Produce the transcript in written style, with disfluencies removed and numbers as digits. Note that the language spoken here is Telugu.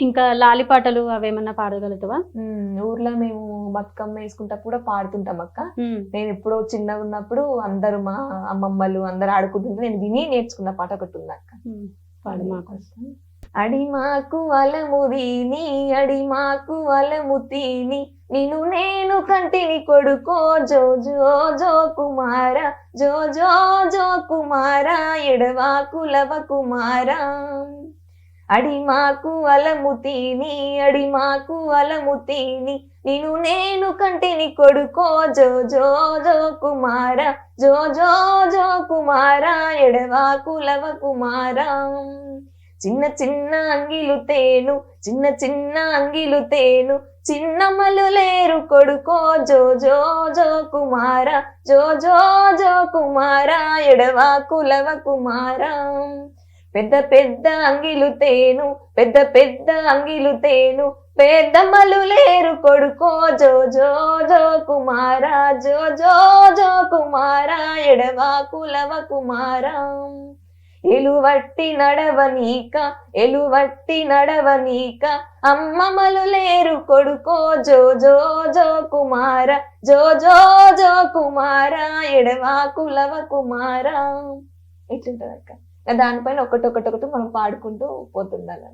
ఇంకా లాలి పాటలు అవేమన్నా పాడగలుగుతావా? ఊర్లో మేము బతుకమ్మ వేసుకుంటప్పుడు కూడా పాడుతుంటాం అక్క. నేను ఎప్పుడో చిన్నగా ఉన్నప్పుడు అందరూ మా అమ్మమ్మలు అందరు ఆడుకుంటుంటే నేను విని నేర్చుకున్న పాట ఒకటి ఉంది అక్క. పాడు మాకు. అడిమాకు అలముదీని అడిమాకు అలముతీని నిన్ను నేను కంటిని కొడుకో జో జో జో కుమార జో జో జో కుమార ఎడవాకు లవ కుమార. అడిమాకు అలముతీని అడిమాకు అలముతీని నిన్ను నేను కంటిని కొడుకో జో జో జో కుమార జో జో జో కుమార ఎడవాకు లవ కుమార. చిన్న చిన్న అంగిలు తేను చిన్న చిన్న అంగిలు తేను చిన్నమ్మలు లేరు కొడుకో జో జో జో కుమార జో జో జో కుమార ఎడవాకు లవ కుమార. పెద్ద పెద్ద అంగిలు తేను పెద్ద పెద్ద అంగిలు తేను పెద్దమ్మలు లేరు కొడుకో జో జో జో కుమార జో జో జో కుమార ఎడవాకు లవ కుమార. ఎలువట్టి నడవనీక ఎలువట్టి నడవనీక అమ్మమ్మలు లేరు కొడుకో జో జో జో కుమార జో జో జో కుమార ఎడవాకు లవ కుమార. ఇట్లుంటది అక్క. దానిపైన ఒకటి మనం పాడుకుంటూ పోతుండాలి.